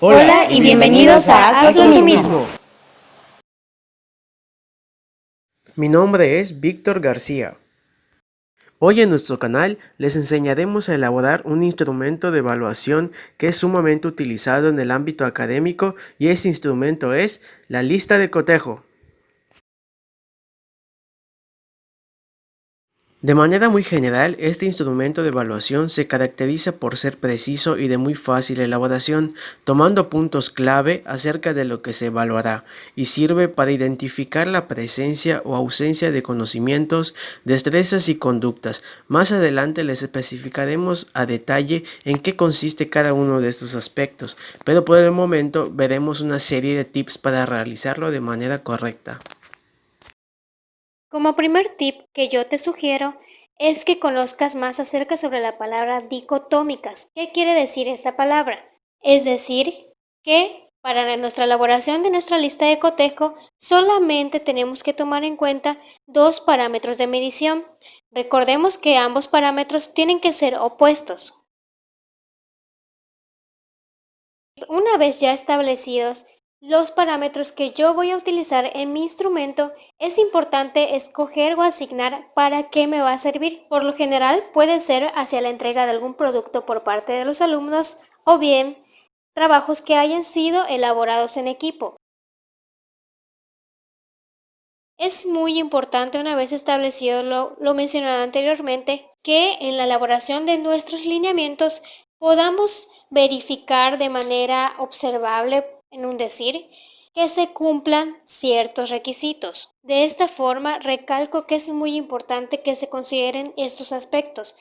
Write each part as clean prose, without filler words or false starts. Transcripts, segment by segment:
Hola y bienvenidos a Hazlo tú mismo. Mi nombre es Víctor García. Hoy en nuestro canal les enseñaremos a elaborar un instrumento de evaluación que es sumamente utilizado en el ámbito académico y ese instrumento es la lista de cotejo. De manera muy general, este instrumento de evaluación se caracteriza por ser preciso y de muy fácil elaboración, tomando puntos clave acerca de lo que se evaluará, y sirve para identificar la presencia o ausencia de conocimientos, destrezas y conductas. Más adelante les especificaremos a detalle en qué consiste cada uno de estos aspectos, pero por el momento veremos una serie de tips para realizarlo de manera correcta. Como primer tip que yo te sugiero es que conozcas más acerca sobre la palabra dicotómicas. ¿Qué quiere decir esta palabra? Es decir, que para nuestra elaboración de nuestra lista de cotejo solamente tenemos que tomar en cuenta dos parámetros de medición. Recordemos que ambos parámetros tienen que ser opuestos. Una vez ya establecidos los parámetros que yo voy a utilizar en mi instrumento, es importante escoger o asignar para qué me va a servir. Por lo general puede ser hacia la entrega de algún producto por parte de los alumnos o bien trabajos que hayan sido elaborados en equipo. Es muy importante, una vez establecido lo mencionado anteriormente, que en la elaboración de nuestros lineamientos podamos verificar de manera observable, en un decir, que se cumplan ciertos requisitos. De esta forma, recalco que es muy importante que se consideren estos aspectos.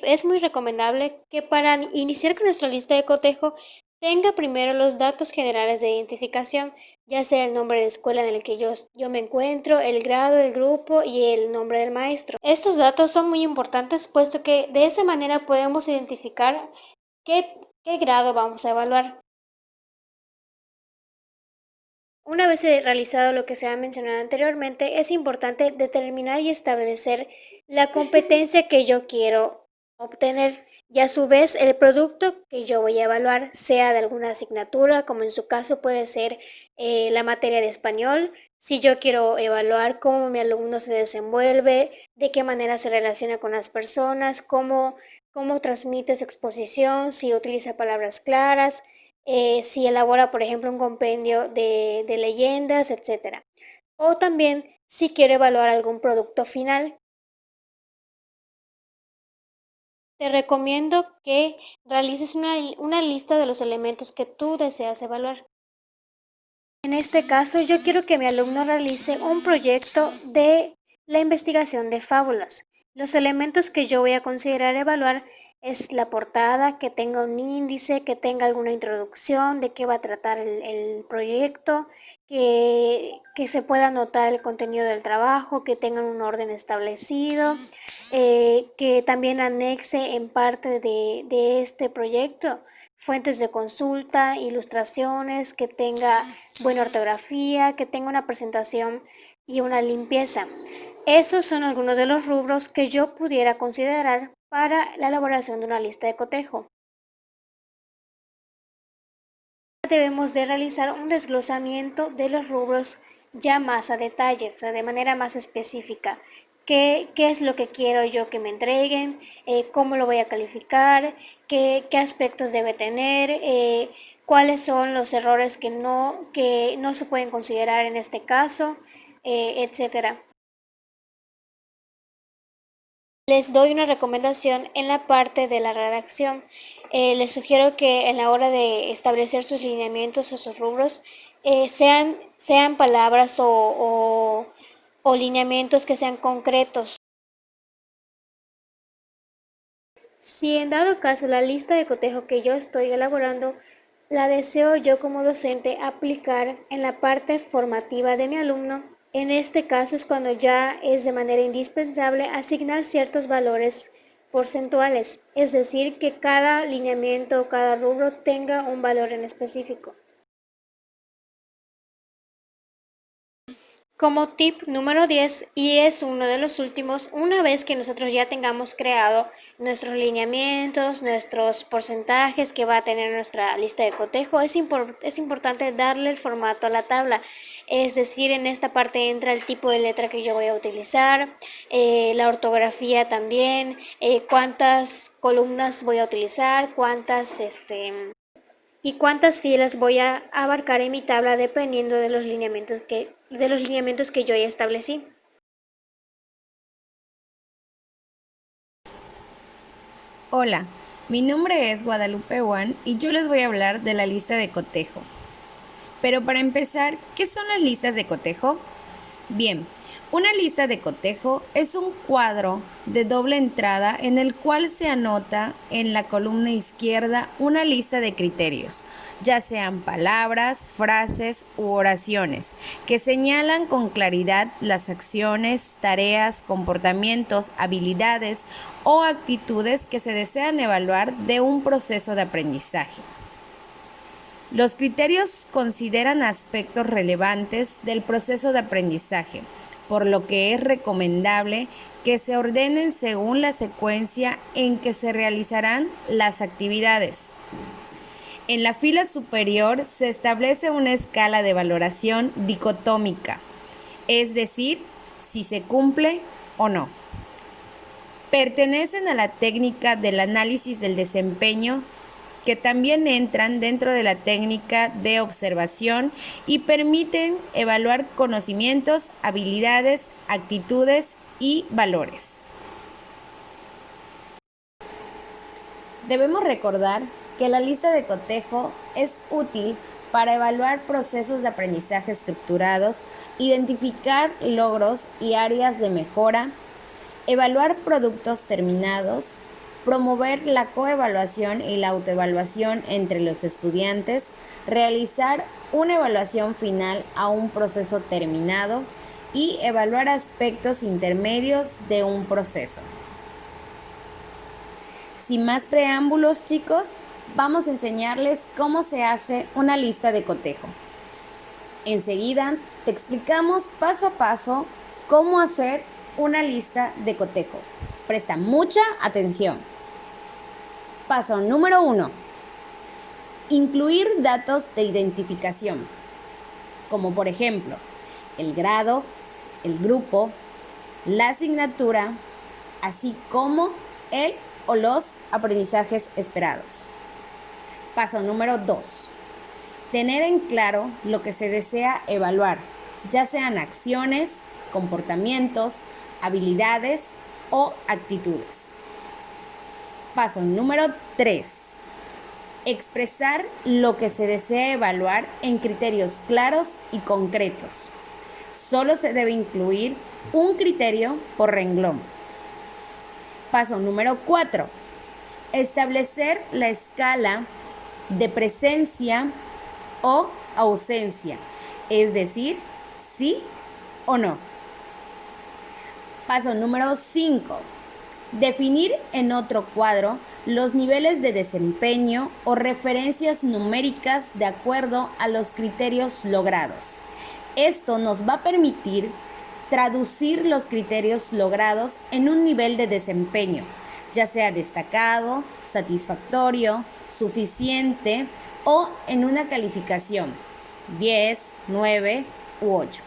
Es muy recomendable que para iniciar con nuestra lista de cotejo tenga primero los datos generales de identificación, ya sea el nombre de escuela en el que yo me encuentro, el grado del grupo y el nombre del maestro. Estos datos son muy importantes puesto que de esa manera podemos identificar qué grado vamos a evaluar. Una vez realizado lo que se ha mencionado anteriormente, es importante determinar y establecer la competencia que yo quiero obtener y a su vez el producto que yo voy a evaluar, sea de alguna asignatura, como en su caso puede ser la materia de español. Si yo quiero evaluar cómo mi alumno se desenvuelve, de qué manera se relaciona con las personas, cómo transmite su exposición, si utiliza palabras claras, si elabora, por ejemplo, un compendio de leyendas, etcétera. O también si quiere evaluar algún producto final. Te recomiendo que realices una lista de los elementos que tú deseas evaluar. En este caso, yo quiero que mi alumno realice un proyecto de la investigación de fábulas. Los elementos que yo voy a considerar evaluar es la portada, que tenga un índice, que tenga alguna introducción de qué va a tratar el proyecto, que se pueda anotar el contenido del trabajo, que tengan un orden establecido, que también anexe en parte de este proyecto fuentes de consulta, ilustraciones, que tenga buena ortografía, que tenga una presentación y una limpieza. Esos son algunos de los rubros que yo pudiera considerar para la elaboración de una lista de cotejo. Debemos de realizar un desglosamiento de los rubros ya más a detalle, o sea, de manera más específica. ¿Qué es lo que quiero yo que me entreguen? ¿Cómo lo voy a calificar? ¿Qué aspectos debe tener? ¿Cuáles son los errores que no se pueden considerar en este caso? Etcétera. Les doy una recomendación en la parte de la redacción. Les sugiero que en la hora de establecer sus lineamientos o sus rubros, sean palabras o lineamientos que sean concretos. Si en dado caso la lista de cotejo que yo estoy elaborando la deseo yo como docente aplicar en la parte formativa de mi alumno, en este caso es cuando ya es de manera indispensable asignar ciertos valores porcentuales, es decir, que cada lineamiento o cada rubro tenga un valor en específico. Como tip número 10, y es uno de los últimos, una vez que nosotros ya tengamos creado nuestros lineamientos, nuestros porcentajes que va a tener nuestra lista de cotejo. Es importante darle el formato a la tabla, es decir, en esta parte entra el tipo de letra que yo voy a utilizar, la ortografía también, cuántas columnas voy a utilizar, y cuántas filas voy a abarcar en mi tabla dependiendo de los lineamientos que yo ya establecí. Hola, mi nombre es Guadalupe Juan y yo les voy a hablar de la lista de cotejo. Pero para empezar, ¿qué son las listas de cotejo? Bien, una lista de cotejo es un cuadro de doble entrada en el cual se anota en la columna izquierda una lista de criterios, ya sean palabras, frases u oraciones, que señalan con claridad las acciones, tareas, comportamientos, habilidades o actitudes que se desean evaluar de un proceso de aprendizaje. Los criterios consideran aspectos relevantes del proceso de aprendizaje, por lo que es recomendable que se ordenen según la secuencia en que se realizarán las actividades. En la fila superior se establece una escala de valoración dicotómica, es decir, si se cumple o no. Pertenecen a la técnica del análisis del desempeño, que también entran dentro de la técnica de observación y permiten evaluar conocimientos, habilidades, actitudes y valores. Debemos recordar que la lista de cotejo es útil para evaluar procesos de aprendizaje estructurados, identificar logros y áreas de mejora, evaluar productos terminados, promover la coevaluación y la autoevaluación entre los estudiantes, realizar una evaluación final a un proceso terminado y evaluar aspectos intermedios de un proceso. Sin más preámbulos, chicos, vamos a enseñarles cómo se hace una lista de cotejo. Enseguida te explicamos paso a paso cómo hacer una lista de cotejo. Presta mucha atención. Paso número 1. Incluir datos de identificación, como por ejemplo, el grado, el grupo, la asignatura, así como el o los aprendizajes esperados. Paso número 2. Tener en claro lo que se desea evaluar, ya sean acciones, comportamientos, habilidades o actitudes. Paso número 3. Expresar lo que se desea evaluar en criterios claros y concretos. Solo se debe incluir un criterio por renglón. Paso número 4. Establecer la escala de presencia o ausencia, es decir, sí o no. Paso número 5. Definir en otro cuadro los niveles de desempeño o referencias numéricas de acuerdo a los criterios logrados. Esto nos va a permitir traducir los criterios logrados en un nivel de desempeño, ya sea destacado, satisfactorio, suficiente o en una calificación 10, 9 u 8.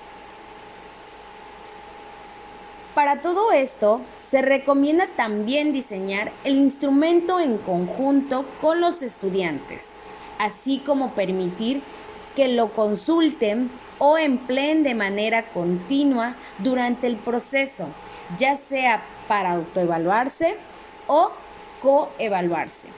Para todo esto, se recomienda también diseñar el instrumento en conjunto con los estudiantes, así como permitir que lo consulten o empleen de manera continua durante el proceso, ya sea para autoevaluarse o coevaluarse.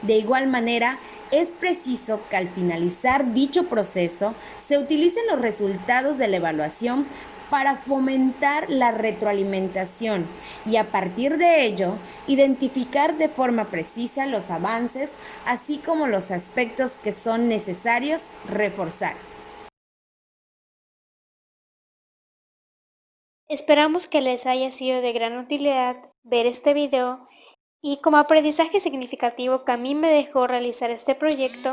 De igual manera, es preciso que al finalizar dicho proceso se utilicen los resultados de la evaluación para fomentar la retroalimentación y a partir de ello identificar de forma precisa los avances, así como los aspectos que son necesarios reforzar. Esperamos que les haya sido de gran utilidad ver este video y como aprendizaje significativo que a mí me dejó realizar este proyecto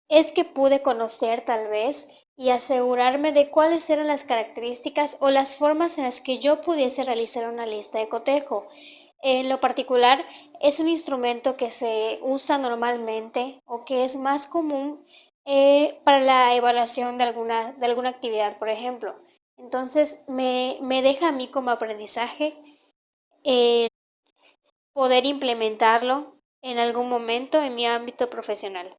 es que pude conocer tal vez y asegurarme de cuáles eran las características o las formas en las que yo pudiese realizar una lista de cotejo. En lo particular, es un instrumento que se usa normalmente o que es más común para la evaluación de alguna actividad, por ejemplo. Entonces, me deja a mí como aprendizaje eh, poder implementarlo en algún momento en mi ámbito profesional.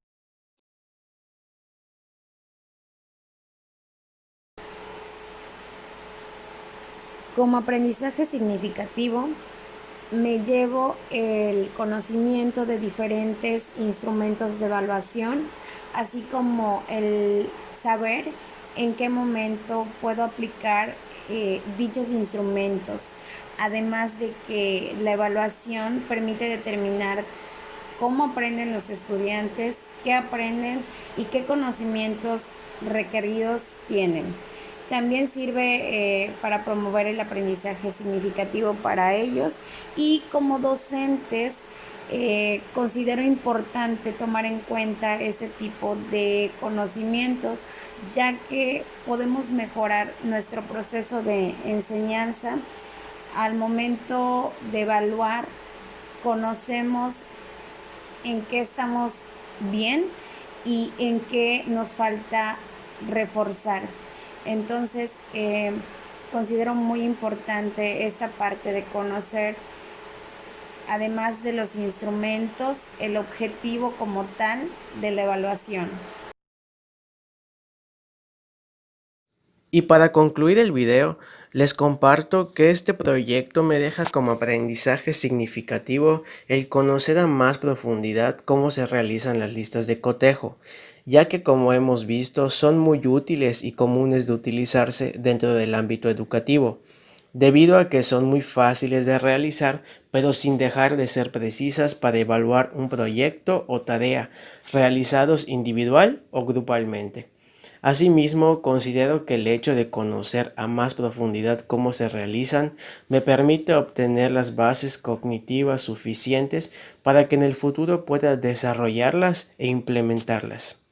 Como aprendizaje significativo, me llevo el conocimiento de diferentes instrumentos de evaluación, así como el saber en qué momento puedo aplicar dichos instrumentos, además de que la evaluación permite determinar cómo aprenden los estudiantes, qué aprenden y qué conocimientos requeridos tienen. También sirve para promover el aprendizaje significativo para ellos, y como docentes considero importante tomar en cuenta este tipo de conocimientos, ya que podemos mejorar nuestro proceso de enseñanza. Al momento de evaluar, conocemos en qué estamos bien y en qué nos falta reforzar. Entonces, considero muy importante esta parte de conocer, además de los instrumentos, el objetivo como tal de la evaluación. Y para concluir el video, les comparto que este proyecto me deja como aprendizaje significativo el conocer a más profundidad cómo se realizan las listas de cotejo, ya que como hemos visto son muy útiles y comunes de utilizarse dentro del ámbito educativo, debido a que son muy fáciles de realizar, pero sin dejar de ser precisas para evaluar un proyecto o tarea realizados individual o grupalmente. Asimismo, considero que el hecho de conocer a más profundidad cómo se realizan me permite obtener las bases cognitivas suficientes para que en el futuro pueda desarrollarlas e implementarlas.